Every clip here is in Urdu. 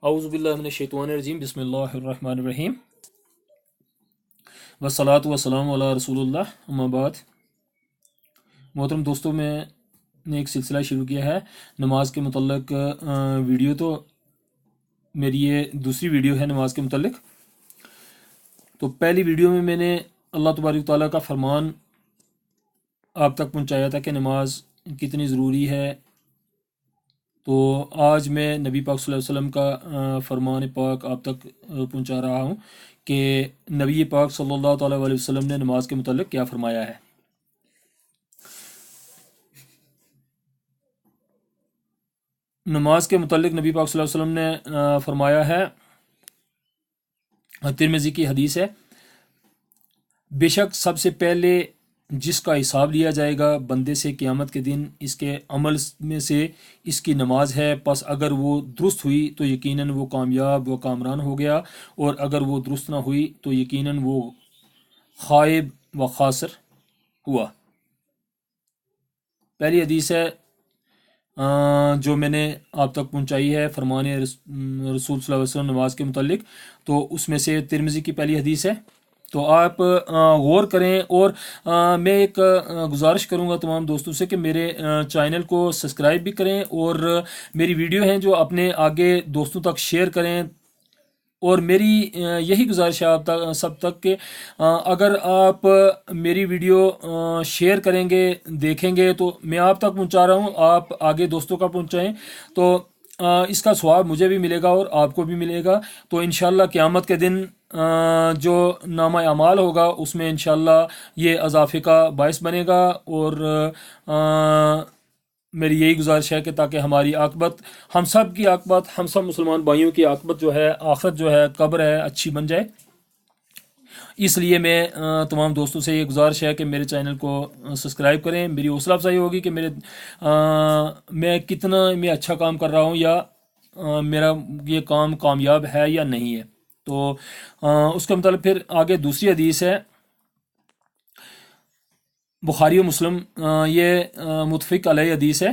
اعوذ باللہ من الشیطان الرجیم بسم اللہ الرحمن الرحیم والصلاۃ والسلام علی رسول اللہ اما بعد۔ محترم دوستوں، میں نے ایک سلسلہ شروع کیا ہے نماز کے متعلق ویڈیو۔ تو میری یہ دوسری ویڈیو ہے نماز کے متعلق۔ تو پہلی ویڈیو میں نے اللہ تبارک تعالیٰ کا فرمان آپ تک پہنچایا تھا کہ نماز کتنی ضروری ہے۔ تو آج میں نبی پاک صلی اللہ علیہ وسلم کا فرمان پاک آپ تک پہنچا رہا ہوں کہ نبی پاک صلی اللہ تعالیٰ علیہ وسلم نے نماز کے متعلق کیا فرمایا ہے۔ نماز کے متعلق نبی پاک صلی اللہ علیہ وسلم نے فرمایا ہے، ترمذی کی حدیث ہے، بے شک سب سے پہلے جس کا حساب لیا جائے گا بندے سے قیامت کے دن اس کے عمل میں سے اس کی نماز ہے، پس اگر وہ درست ہوئی تو یقیناً وہ کامیاب و کامران ہو گیا، اور اگر وہ درست نہ ہوئی تو یقیناً وہ خائب و خاسر ہوا۔ پہلی حدیث ہے جو میں نے آپ تک پہنچائی ہے فرمان رسول صلی اللہ علیہ وسلم نماز کے متعلق، تو اس میں سے ترمذی کی پہلی حدیث ہے۔ تو آپ غور کریں، اور میں ایک گزارش کروں گا تمام دوستوں سے کہ میرے چینل کو سبسکرائب بھی کریں، اور میری ویڈیو ہیں جو اپنے آگے دوستوں تک شیئر کریں۔ اور میری یہی گزارش ہے آپ تک سب تک کہ اگر آپ میری ویڈیو شیئر کریں گے، دیکھیں گے، تو میں آپ تک پہنچا رہا ہوں، آپ آگے دوستوں کا پہنچائیں، تو اس کا ثواب مجھے بھی ملے گا اور آپ کو بھی ملے گا۔ تو انشاءاللہ قیامت کے دن جو نامہ اعمال ہوگا اس میں انشاءاللہ یہ اضافے کا باعث بنے گا۔ اور میری یہی گزارش ہے کہ تاکہ ہماری عاقبت، ہم سب کی عاقبت، ہم سب مسلمان بھائیوں کی عاقبت جو ہے، آخرت جو ہے، قبر ہے، اچھی بن جائے۔ اس لیے میں تمام دوستوں سے یہ گزارش ہے کہ میرے چینل کو سبسکرائب کریں۔ میری حوصلہ افزائی ہوگی کہ میں کتنا اچھا کام کر رہا ہوں، یا میرا یہ کام کامیاب ہے یا نہیں ہے۔ تو اس کا مطلب پھر آگے دوسری حدیث ہے، بخاری و مسلم، یہ متفق علیہ حدیث ہے۔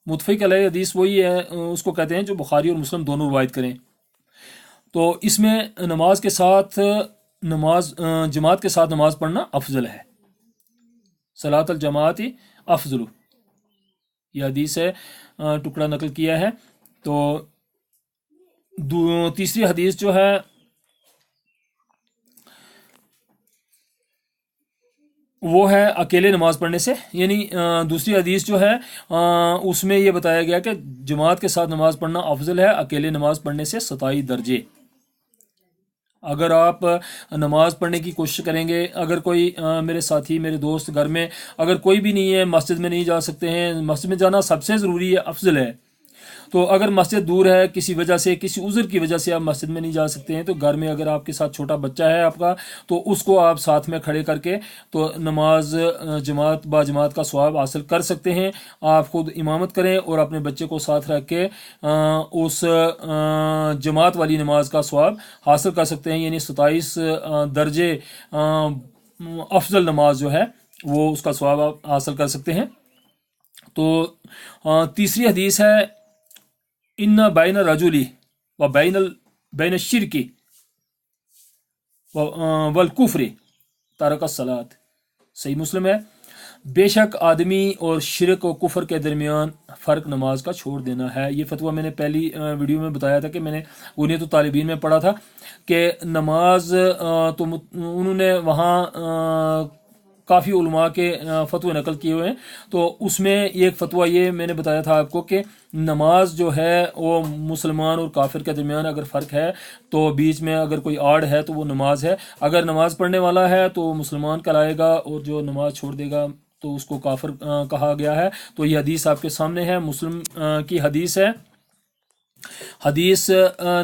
متفق علیہ حدیث وہی ہے، اس کو کہتے ہیں جو بخاری اور مسلم دونوں روایت کریں۔ تو اس میں نماز کے ساتھ جماعت کے ساتھ نماز پڑھنا افضل ہے، صلاۃ الجماعت افضل، یہ حدیث ہے، ٹکڑا نقل کیا ہے۔ تو تیسری حدیث جو ہے وہ ہے اکیلے نماز پڑھنے سے، یعنی دوسری حدیث جو ہے اس میں یہ بتایا گیا کہ جماعت کے ساتھ نماز پڑھنا افضل ہے اکیلے نماز پڑھنے سے 27 درجے۔ اگر آپ نماز پڑھنے کی کوشش کریں گے، اگر کوئی میرے ساتھی، میرے دوست گھر میں اگر کوئی بھی نہیں ہے، مسجد میں نہیں جا سکتے ہیں، مسجد میں جانا سب سے ضروری ہے، افضل ہے۔ تو اگر مسجد دور ہے، کسی وجہ سے، کسی عذر کی وجہ سے آپ مسجد میں نہیں جا سکتے ہیں، تو گھر میں اگر آپ کے ساتھ چھوٹا بچہ ہے آپ کا، تو اس کو آپ ساتھ میں کھڑے کر کے تو نماز جماعت با جماعت کا ثواب حاصل کر سکتے ہیں۔ آپ خود امامت کریں اور اپنے بچے کو ساتھ رکھ کے اس جماعت والی نماز کا ثواب حاصل کر سکتے ہیں، یعنی 27 درجے افضل نماز جو ہے وہ اس کا ثواب آپ حاصل کر سکتے ہیں۔ تو تیسری حدیث ہے، ان بین الرجل و بین الشرک والکفر ترک الصلاۃ، صحیح مسلم ہے، بے شک آدمی اور شرک و کفر کے درمیان فرق نماز کا چھوڑ دینا ہے۔ یہ فتویٰ میں نے پہلی ویڈیو میں بتایا تھا کہ میں نے بنیت الطالبین میں پڑھا تھا کہ نماز تو انہوں نے وہاں کافی علماء کے فتوے نقل کیے ہوئے ہیں، تو اس میں ایک فتویٰ یہ میں نے بتایا تھا آپ کو کہ نماز جو ہے وہ مسلمان اور کافر کے درمیان اگر فرق ہے تو بیچ میں اگر کوئی آڑ ہے تو وہ نماز ہے۔ اگر نماز پڑھنے والا ہے تو مسلمان کہلائے گا، اور جو نماز چھوڑ دے گا تو اس کو کافر کہا گیا ہے۔ تو یہ حدیث آپ کے سامنے ہے، مسلم کی حدیث ہے۔ حدیث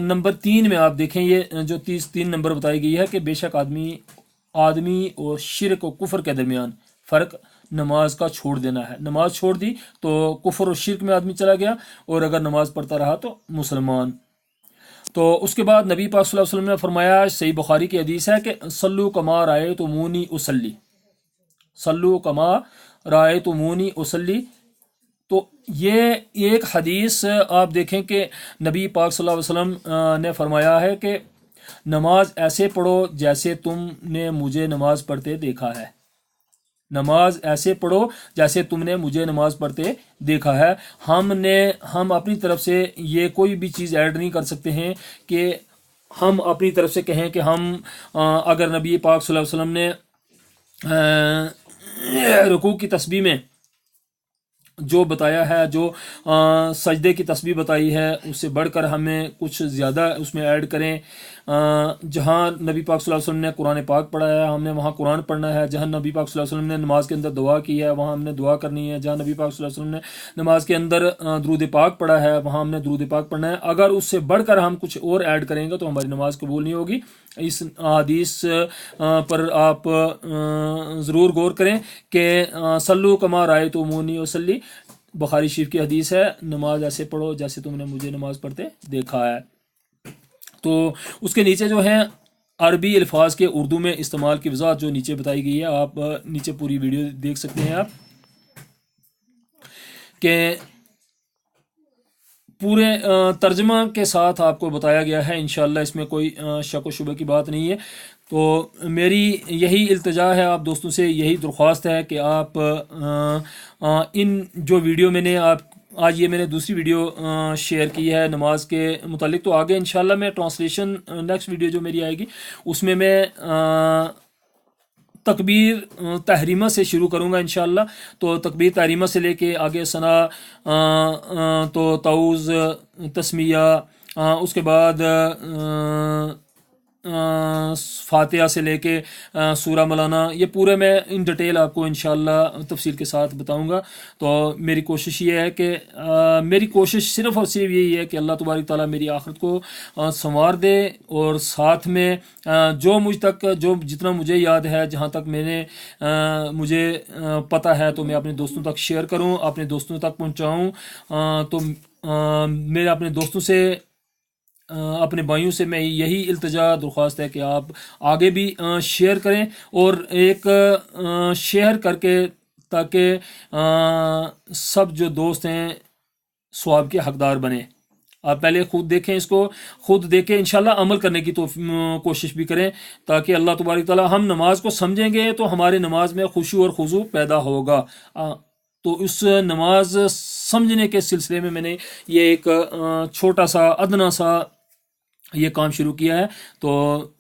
نمبر 3 میں آپ دیکھیں، یہ جو 3 نمبر بتائی گئی ہے کہ بے شک آدمی اور شرک و کفر کے درمیان فرق نماز کا چھوڑ دینا ہے۔ نماز چھوڑ دی تو کفر اور شرک میں آدمی چلا گیا، اور اگر نماز پڑھتا رہا تو مسلمان۔ تو اس کے بعد نبی پاک صلی اللہ علیہ وسلم نے فرمایا، صحیح بخاری کی حدیث ہے کہ صلو کما رأیتمونی اصلی، صلو کما رأیتمونی اصلی، تو یہ ایک حدیث آپ دیکھیں کہ نبی پاک صلی اللہ علیہ وسلم نے فرمایا ہے کہ نماز ایسے پڑھو جیسے تم نے مجھے نماز پڑھتے دیکھا ہے، نماز ایسے پڑھو جیسے تم نے مجھے نماز پڑھتے دیکھا ہے۔ ہم اپنی طرف سے یہ کوئی بھی چیز ایڈ نہیں کر سکتے ہیں کہ ہم اپنی طرف سے کہیں کہ ہم اگر نبی پاک صلی اللہ علیہ وسلم نے رکوع کی تسبیح میں جو بتایا ہے، جو سجدے کی تسبیح بتائی ہے، اس سے بڑھ کر ہمیں کچھ زیادہ اس میں ایڈ کریں۔ جہاں نبی پاک صلی اللہ علیہ وسلم نے قرآن پاک پڑھا ہے ہم نے وہاں قرآن پڑھنا ہے، جہاں نبی پاک صلی اللہ علیہ وسلم نے نماز کے اندر دعا کی ہے وہاں ہم نے دعا کرنی ہے، جہاں نبی پاک صلی اللہ علیہ وسلم نے نماز کے اندر درود پاک پڑھا ہے وہاں ہم نے درود پاک پڑھنا ہے۔ اگر اس سے بڑھ کر ہم کچھ اور ایڈ کریں گے تو ہماری نماز قبول نہیں ہوگی۔ اس حدیث پر آپ ضرور غور کریں کہ صلو کما رأیتمونی اصلی، بخاری شریف کی حدیث ہے، نماز ایسے پڑھو جیسے تم نے مجھے نماز پڑھتے دیکھا ہے۔ تو اس کے نیچے جو ہے عربی الفاظ کے اردو میں استعمال کی وضاحت جو نیچے بتائی گئی ہے، آپ نیچے پوری ویڈیو دیکھ سکتے ہیں آپ کہ پورے ترجمہ کے ساتھ آپ کو بتایا گیا ہے، انشاءاللہ اس میں کوئی شک و شبہ کی بات نہیں ہے۔ تو میری یہی التجا ہے آپ دوستوں سے، یہی درخواست ہے کہ آپ ان جو ویڈیو میں نے آج یہ میں نے دوسری ویڈیو شیئر کی ہے نماز کے متعلق، تو آگے انشاءاللہ میں ٹرانسلیشن نیکسٹ ویڈیو جو میری آئے گی اس میں تکبیر تحریمہ سے شروع کروں گا انشاءاللہ۔ تو تکبیر تحریمہ سے لے کے آگے ثنا تو تعوذ تسمیہ، اس کے بعد فاتحہ سے لے کے سورہ مولانا، یہ پورے میں ان ڈیٹیل آپ کو انشاءاللہ تفصیل کے ساتھ بتاؤں گا۔ تو میری کوشش یہ ہے کہ میری کوشش صرف اور صرف یہی ہے کہ اللہ تبارک تعالیٰ میری آخرت کو سنوار دے، اور ساتھ میں جو مجھ تک جتنا مجھے یاد ہے، جہاں تک مجھے پتہ ہے، تو میں اپنے دوستوں تک شیئر کروں، اپنے دوستوں تک پہنچاؤں۔ تو میرے اپنے دوستوں سے، اپنے بھائیوں سے میں یہی التجا درخواست ہے کہ آپ آگے بھی شیئر کریں، اور ایک شیئر کر کے تاکہ سب جو دوست ہیں ثواب کے حقدار بنیں۔ آپ پہلے خود دیکھیں، اس کو خود دیکھیں، انشاءاللہ عمل کرنے کی تو کوشش بھی کریں، تاکہ اللہ تبارک تعالیٰ ہم نماز کو سمجھیں گے تو ہمارے نماز میں خشوع اور خضوع پیدا ہوگا۔ تو اس نماز سمجھنے کے سلسلے میں میں نے یہ ایک چھوٹا سا ادنا سا یہ کام شروع کیا ہے۔ تو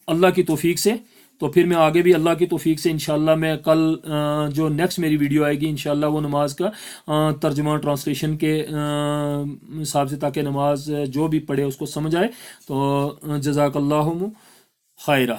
اللہ کی توفیق سے، تو پھر میں آگے بھی اللہ کی توفیق سے انشاءاللہ میں کل جو نیکسٹ میری ویڈیو آئے گی انشاءاللہ وہ نماز کا ترجمہ ٹرانسلیشن کے حساب سے، تاکہ نماز جو بھی پڑھے اس کو سمجھ آئے۔ تو جزاک اللہ خیرہ۔